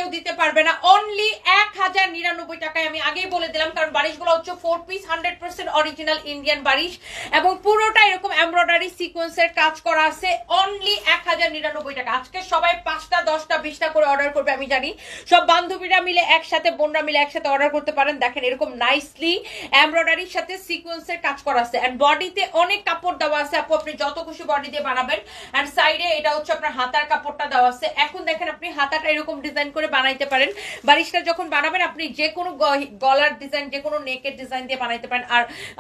কেউ দিতে পারবে না। অনলি 1099 টাকায়, আমি আগেই বলে দিলাম, কারণ বারিশগুলো হচ্ছে 4 পিস 100% অরিজিনাল ইন্ডিয়ান বারিশ এবং পুরোটা এরকম এমব্রয়ডারি সিকোয়েন্সের কাজ করা আছে। অনলি 1099 টাকা। আজকে সবাই 5টা 10টা 20টা করে অর্ডার করবে, আমি জানি। সব বান্ধবীরা মিলে একসাথে, বোনরা মিলে একসাথে অর্ডার করতে পারেন। দেখেন এরকম নাইসলি এমব্রয়ডারির সাথে সিকোয়েন্সের কাজ করা আছে এন্ড বডিতে অনেক কাপড় দেওয়া আছে আপু, আপনি যত খুশি বডি দিয়ে বানাবেন। এন্ড সাইডে এটা হচ্ছে আপনার হাতার কাপড়টা দেওয়া আছে। এখন দেখেন আপনি হাতাটা এরকম ডিজাইন করে বানাইতে পারেন। বারিশটা যখন বানাবেন আপনি যে কোনো গলার ডিজাইন, যে কোনো নেকের ডিজাইন দিয়ে বানাইতে পারেন।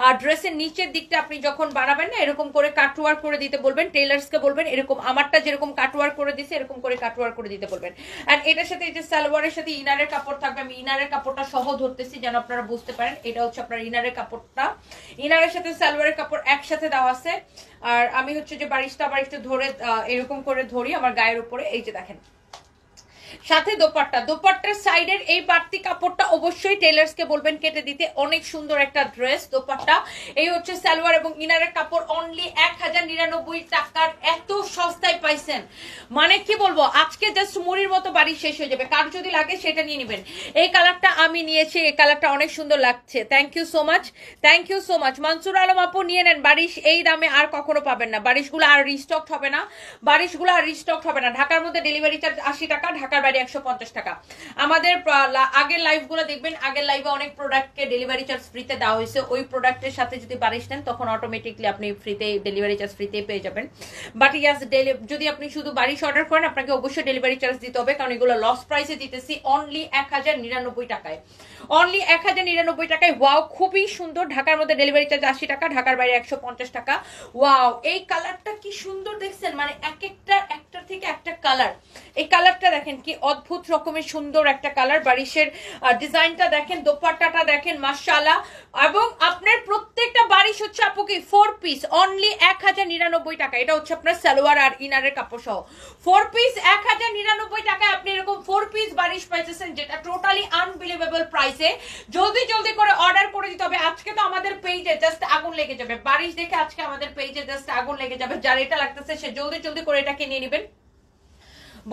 আর ড্রেসের নিচের দিকটা আপনি যখন বানাবেন না, এরকম করে কাটওয়ার্ক করে দিতে বলবেন, টেলার্সকে বলবেন এরকম আমারটা যেরকম কাটওয়ার্ক করে দিছে এরকম করে কাটওয়ার্ক করে দিতে বলবেন। এন্ড এটার সাথে এই যে সালোয়ারের সাথে ইনারের কাপড় থাকবে। আমি ইনারের কাপড়টা সহ ধরতেছি যেন আপনারা বুঝতে পারেন। এটা হচ্ছে আপনার ইনারের কাপড়টা, ইনারের সাথে সালোয়ারের কাপড় একসাথে দেওয়া আছে। আর আমি হচ্ছে যে বারিশটা আবার একটু ধরে এরকম করে ধরি আমার গায়ের উপরে। এই যে দেখেন সাথে দোপাট্টা, দোপাট্টার সাইডের এই বাড়তি কাপড়টা অবশ্যই টেলার্সকে বলবেন কেটে দিতে। অনেক সুন্দর একটা ড্রেস, দোপাট্টা। এই হচ্ছে সালোয়ার এবং ইনারের কাপড়। অনলি 1099 টাকার এত সস্তায় পাইছেন, মানে কি বলবো, আজকে জাস্ট মুড়ির মতো বাড়ি শেষ হয়ে যাবে। কার যদি লাগে সেটা নিয়ে নেবেন। এই কালারটা আমি নিয়েছি, এই কালারটা অনেক সুন্দর লাগছে। Thank you so much, thank you so much. Mansur Alam আপু নিয়ে নেন, বারিশ এই দামে আর কখনো পাবেন না। বারিশগুলো আর রিস্টক হবে না, বারিশগুলো আর রিস্টক হবে না। ঢাকার মধ্যে ডেলিভারি চার্জ 80 টাকা, ঢাকার বাইরে 150 টাকা। আমাদের আগের লাইভগুলো দেখবেন, আগের লাইভে অনেক প্রোডাক্টকে ডেলিভারি চার্জ ফ্রিতে দেওয়া হয়েছে। ওই প্রোডাক্টের সাথে যদি বারিশ নেন তখন অটোমেটিকলি আপনি ফ্রিতে ডেলিভারি চার্জ ফ্রিতে পেয়ে যাবেন। বাট ইয়াস, যদি আপনি শুধু বারিশ অর্ডার করেন আপনাকে অবশ্যই ডেলিভারি চার্জ দিতে হবে, কারণ এগুলো লস প্রাইসে দিতেছি। অনলি 1099 টাকায়, অনলি 1099 টাকায়। ওয়াও, খুবই সুন্দর। ঢাকার মধ্যে ডেলিভারি চার্জ 80 টাকা, ঢাকার বাইরে 150 টাকা। ওয়াও, এই কালারটা কি সুন্দর দেখছেন, মানে একটার থেকে একটা কালার। এই কালারটা দেখেন কি অদ্ভুত রকমের সুন্দর একটা কালার। বারিশের ডিজাইনটা দেখেন, দোপাট্টাটা দেখেন, মাশাআল্লাহ। এবং আপনার প্রত্যেকটা বারিশ হচ্ছে আপু কি 4 পিস, অনলি 1099 টাকা। এটা হচ্ছে আপনার সালোয়ার আর ইনারের কাপড় সহ 4 পিস 1099 টাকায় আপনি এরকম 4 পিস বারিশ পাইতেছেন, যেটা টোটালি আনবিলিভেবল প্রাইসে। জলদি জলদি করে অর্ডার করে দিতে হবে। আজকে তো আমাদের পেজে জাস্ট আগুন লেগে যাবে, বারিশ দেখে আজকে আমাদের পেজে জাস্ট আগুন লেগে যাবে। যার এটা লাগতেছে সে জলদি জলদি করে এটাকে নিয়ে নেবেন।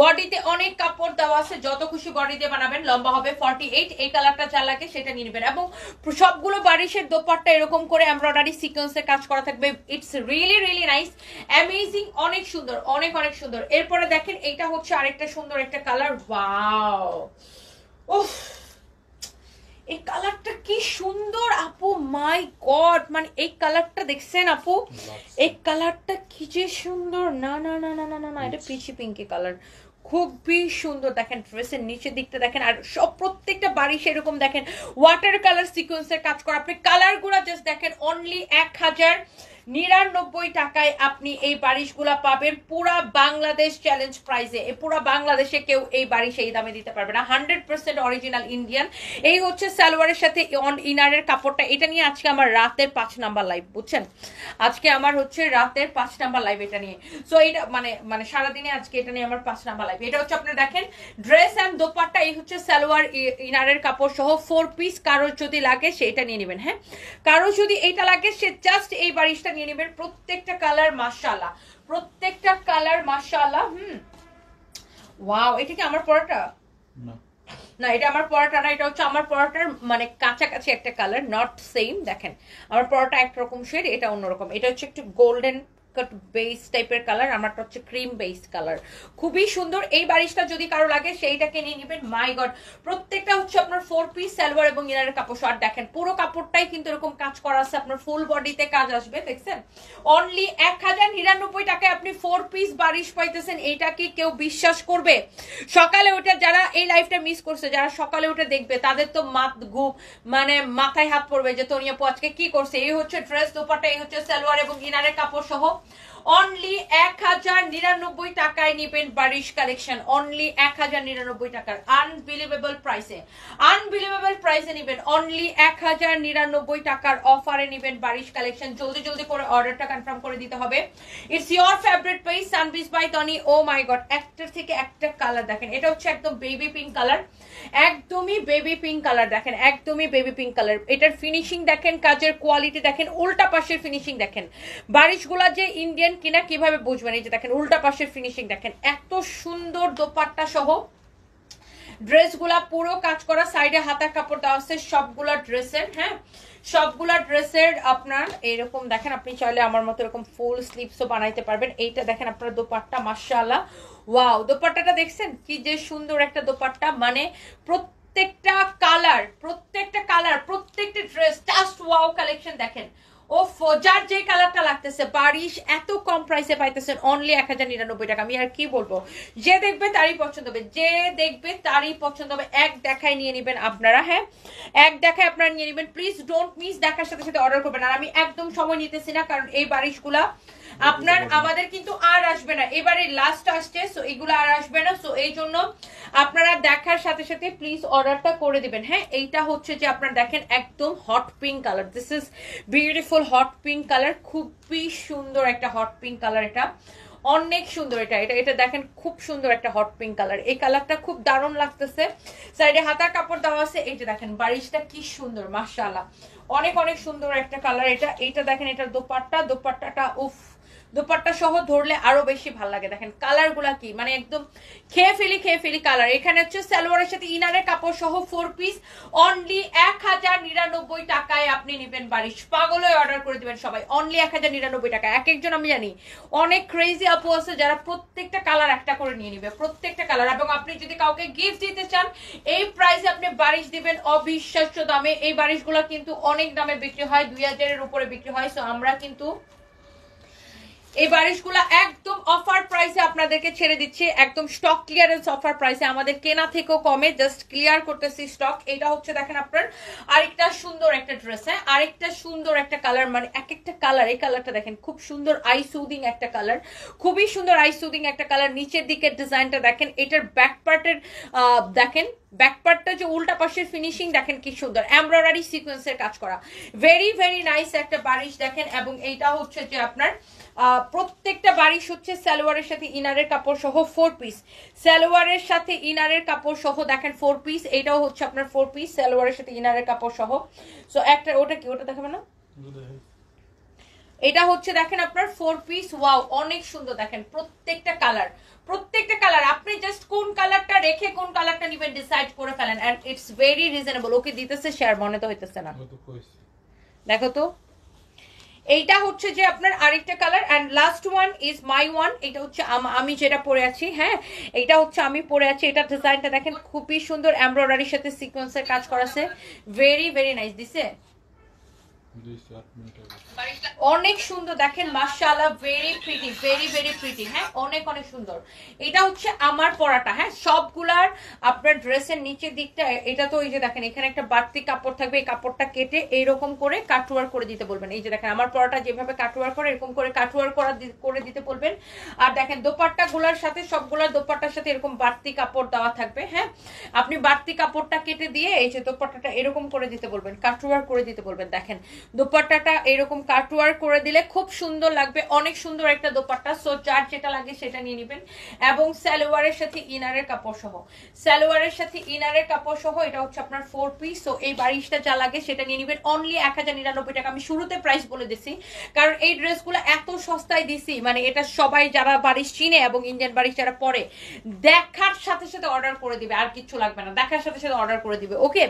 বডিতে অনেক কাপড় দেওয়া আছে, যত খুশি বডি দিয়ে বানাবেন। লম্বা হবে 48। এই কালারটা যা লাগে সেটা নিয়ে নেবেন। এবং সবগুলো বারিশের দোপাট্টা এরকম করে এমব্রয়ডারি সিকোয়েন্সে কাজ করা থাকবে। It's really really nice, amazing, অনেক সুন্দর, অনেক অনেক সুন্দর। এরপরে দেখেন এইটা হচ্ছে আরেকটা সুন্দর একটা কালার। ওয়াও, উফ, এই কালারটা কি সুন্দর আপু, মাই গড। মানে এই কালারটা দেখছেন আপু, এই কালারটা কি যে সুন্দর। না না না না না না, এটা পিচি পিঙ্কি কালার, খুবই সুন্দর। দেখেন ড্রেসের নিচের দিকটা দেখেন, আর সব প্রত্যেকটা বারিশ এরকম দেখেন ওয়াটার কালার সিকোয়েন্সের কাজ করা। আপনি কালারগুলো জাস্ট দেখেন। অনলি 1099 টাকায় আপনি এই বারিশগুলা পাবেন পুরা বাংলাদেশ চ্যালেঞ্জ প্রাইসে। পুরা বাংলাদেশে কেউ এই বারিশ এই দামে দিতে পারবে না। 100% অরিজিনাল ইন্ডিয়ান। এই হচ্ছে সালোয়ারের সাথে ইনারের কাপড়টা। এটা নিয়ে আজকে আমার রাতের 5 নাম্বার লাইভ, বুঝছেন, আজকে আমার হচ্ছে রাতের 5 নাম্বার লাইভ এটা নিয়ে। সো এটা মানে সারাদিনে আজকে এটা নিয়ে আমার 5 নাম্বার লাইভ। এটা হচ্ছে আপনি দেখেন ড্রেস এন্ড দোপাট্টা। এই হচ্ছে সালোয়ার ইনারের কাপড় সহ 4 পিস। কারো যদি লাগে সেটা নিয়ে নেবেন। হ্যাঁ, কারো যদি এইটা লাগে সে জাস্ট এই বারিশটা নিয়ে নেবেন। প্রত্যেকটা কালার মাশাআল্লাহ, প্রত্যেকটা কালার মাশাআল্লাহ। ওয়াও, এটা কি আমার পরাটা? না, এটা আমার পরাটা না, এটা হচ্ছে আমার পরাটার মানে কাছাকাছি একটা কালার, নট সেম। দেখেন আমার পরাটা একরকম শেড, এটা অন্যরকম। এটা হচ্ছে একটু গোল্ডেন বেস টাইপের কালার, আমারটা হচ্ছে ক্রিম বেস কালার। খুবই সুন্দর। এই বারিশটা যদি কারো লাগে সেইটাকে নিয়ে নেবেন। মাই গড, প্রত্যেকটা হচ্ছে আপনার 4 পিস সালোয়ার এবং ইনারের কাপড়। আর দেখেন পুরো কাপড়টাই কিন্তু এরকম কাজ করা আছে, আপনার ফুল বডিতে কাজ আসবে। দেখছেন অনলি 1099 টাকায় আপনি 4 পিস বারিশ পাইতেছেন। এইটা কি কেউ বিশ্বাস করবে? সকালে ওটা যারা এই লাইফটা মিস করছে, যারা সকালে উঠে দেখবে তাদের তো মানে মাথায় হাত পড়বে যে তনিয়া আপু আজকে কি করছে। এই হচ্ছে ড্রেস, দোপাট্টা, এই হচ্ছে সালোয়ার এবং ইনারের কাপড় সহ। অনলি 1099 টাকায় নিবেন বারিশ কালেকশন। অনলি 1099 টাকার আনবিলিভেবল প্রাইসে, আনবিলিভেবল প্রাইসে নিবেন। অনলি 1099 টাকার অফারে নিবেন বারিশ কালেকশন। জলদি জলদি করে অর্ডারটা কনফার্ম করে দিতে হবে। ইটস ইয়োর ফেভারিট পেজ সানবিজ বাই তনি। ও মাই গড, একটার থেকে একটা কালার দেখেন। এটা হচ্ছে একদম বেবি পিঙ্ক কালার, একদমই বেবি পিঙ্ক কালার। দেখেন একদমই বেবি পিঙ্ক কালার। এটার ফিনিশিং দেখেন, কাজের কোয়ালিটি দেখেন, উল্টা পাশের ফিনিশিং দেখেন। বারিশগুলা যে ইন্ডিয়ান কিনা কিভাবে বুঝবেন? এই যে দেখেন উল্টা পাশের ফিনিশিং দেখেন, এত সুন্দর দোপাট্টা সহ ড্রেসগুলা পুরো কাজ করা, সাইডে হাতার কাপড় দেওয়া আছে সবগুলা ড্রেসের। হ্যাঁ, সবগুলা ড্রেসের আপনার এরকম দেখেন, আপনি চাইলে আমার মতো এরকম ফুল স্লিভসও বানাইতে পারবেন। এইটা দেখেন আপনার দোপাট্টা, মাশাআল্লাহ ওয়াও, দোপাট্টাটা দেখছেন কি যে সুন্দর একটা দোপাট্টা, মানে প্রত্যেকটা কালার প্রত্যেকটা ড্রেস জাস্ট ওয়াও কালেকশন। দেখেন ও যার যে কালারটা লাগতেছে, বারিশ এত কম প্রাইসে পাইতেছেন অনলি 1099 টাকা। আমি আর কি বলবো, যে দেখবে তারই পছন্দ হবে, যে দেখবে তারই পছন্দ হবে। এক দেখায় নিয়ে নেবেন আপনারা। হ্যাঁ, এক দেখায় আপনারা নিয়ে নেবেন, প্লিজ ডোন্ট মিস, দেখার সাথে সাথে অর্ডার করবেন। আর আমি একদম সময় নিতেছি না, কারণ এই বারিশগুলা আপনার আমাদের কিন্তু আর আসবে না, এবারে লাস্ট আসছে, সো এগুলো আর আসবে না। সো এই জন্য আপনারা দেখার সাথে সাথে প্লিজ অর্ডারটা করে দিবেন। হ্যাঁ, এইটা হচ্ছে যে আপনারা দেখেন একদম hot pink colour, this is beautiful hot pink colour, খুবই সুন্দর একটা হট পিঙ্ক কালার, এটা অনেক সুন্দর। এটা দেখেন খুব সুন্দর একটা হট পিঙ্ক কালার, এই কালারটা খুব দারুণ লাগতেছে। সাইডে হাতার কাপড় দেওয়া আছে, এইটা দেখেন বারিশটা কি সুন্দর, মাশাআল্লাহ অনেক অনেক সুন্দর একটা কালার। এইটা দেখেন, এটার দোপাট্টাটা উফ, দোপাট্টা সহ ধরলে আরো বেশি ভালো লাগে। দেখেন কালার গুলা কি, মানে একদম খেয়ে ফেলি কালার। এখানে হচ্ছে সালোয়ারের সাথে ইনারের কাপড় সহ 4 পিস অনলি 1099 টাকায় আপনি নেবেন বারিশ। পাগল হয়ে অর্ডার করে দিবেন সবাই, অনলি 1099 টাকা। এক একজন আমি জানি অনেক ক্রেজি আপু আছে যারা প্রত্যেকটা কালার একটা করে নিয়ে নিবে, প্রত্যেকটা কালার। এবং আপনি যদি কাউকে গিফট দিতে চান এই প্রাইসে আপনি বারিশ দিবেন অবিশ্বাস্য দামে। এই বারিশগুলো কিন্তু অনেক দামে বিক্রি হয়, 2000 এর উপরে বিক্রি হয়। সো আমরা কিন্তু এই বারিশগুলা একদম অফার প্রাইসে আপনাদেরকে ছেড়ে দিচ্ছি, একদম স্টক ক্লিয়ারেন্স অফার প্রাইসে, আমাদের কেনা থেকেও কমে, জাস্ট ক্লিয়ার করতেছি স্টক। এটা হচ্ছে দেখেন আপনার আরেকটা সুন্দর একটা ড্রেস। হ্যাঁ, আরেকটা সুন্দর একটা কালার, মানে এক একটা কালার, এই কালারটা দেখেন খুব সুন্দর আই সুদিং একটা কালার, খুবই সুন্দর আই সুদিং একটা কালার। নিচের দিকের ডিজাইনটা দেখেন, এটার ব্যাক পার্টের দেখেন ব্যাক পার্টটা যে উল্টা পাশের ফিনিশিং দেখেন কি সুন্দর, এমব্রয়ডারি সিকোয়েন্সের কাজ করা, ভেরি ভেরি নাইস একটা বারিশ দেখেন। এবং এইটা হচ্ছে যে আপনার প্রত্যেকটা বারিশ হচ্ছে সালোয়ারের সাথে ইনারের কাপড় সহ 4 পিস, সালোয়ারের সাথে ইনারের কাপড় সহ দেখেন 4 পিস। এটাও হচ্ছে আপনার 4 পিস সালোয়ারের সাথে ইনারের কাপড় সহ। সো একটা ওটা কি, ওটা দেখাবে না, এটা হচ্ছে দেখেন আপনার 4 পিস। ওয়াও অনেক সুন্দর, দেখেন প্রত্যেকটা কালার আপনি জাস্ট কোন কালারটা রেখে কোন কালারটা নেবেন ডিসাইড করে ফেলেন, এন্ড ইটস ভেরি রিজনেবল। ওকে দিতেছে শেয়ার, মনে তো হইতেছে না, দেখো তো। এইটা হচ্ছে যে আপনার আরেকটা colour, and last one is my one. এটা হচ্ছে আমি যেটা পরে আছি। হ্যাঁ, এটা হচ্ছে আমি পরে আছি। এটা ডিজাইনটা দেখেন খুবই সুন্দর, এমব্রয়ডারির সাথে সিকোয়েন্সের কাজ করা আছে, ভেরি ভেরি নাইস। দিছে অনেক সুন্দর দেখেন, মাশাআল্লাহ very pretty, very very pretty. হ্যাঁ, অনেক অনেক সুন্দর। এটা হচ্ছে আমার পরাটা। হ্যাঁ, সবগুলার আপনার ড্রেসের নিচের দিকটা এটা তো, এই যে দেখেন এখানে একটা বাড়তি কাপড় থাকবে, এই কাপড়টা কেটে এইরকম করে কাটওয়ার করে দিতে বলবেন। এই যে দেখেন আমার পরাটা যেভাবে কাটওয়ার করে, এরকম করে কাটওয়ার করে দিতে বলবেন। আর দেখেন দোপাট্টা গুলার সাথে, সবগুলার দোপাট্টার সাথে এরকম বাড়তি কাপড় দেওয়া থাকবে। হ্যাঁ, আপনি বাড়তি কাপড়টা কেটে দিয়ে এই যে দোপাট্টাটা এরকম করে দিতে বলবেন, কাটওয়ার করে দিতে বলবেন। দেখেন দোপাট্টাটা এরকম কাটওয়ার করে দিলে খুব সুন্দর লাগবে, অনেক সুন্দর একটা দোপাট্টা। সো যার যেটা লাগে সেটা নিয়ে নেবেন। এবং সালোয়ারের সাথে ইনারের কাপড় সহ, সালোয়ারের সাথে ইনারের কাপড় সহ এটা হচ্ছে আপনার 4 পিস। সো এই বারিশটা যা লাগে সেটা নিয়ে নেবেন অনলি 1099 টাকা। আমি শুরুতে প্রাইস বলে দিছি কারণ এই ড্রেসগুলো এত সস্তায় দিছি, মানে এটা সবাই যারা বারিশ চিনে এবং ইন্ডিয়ান বারিশ যারা পরে দেখার সাথে সাথে অর্ডার করে দিবে, আর কিছু লাগবে না, দেখার সাথে সাথে অর্ডার করে দিবে। ওকে।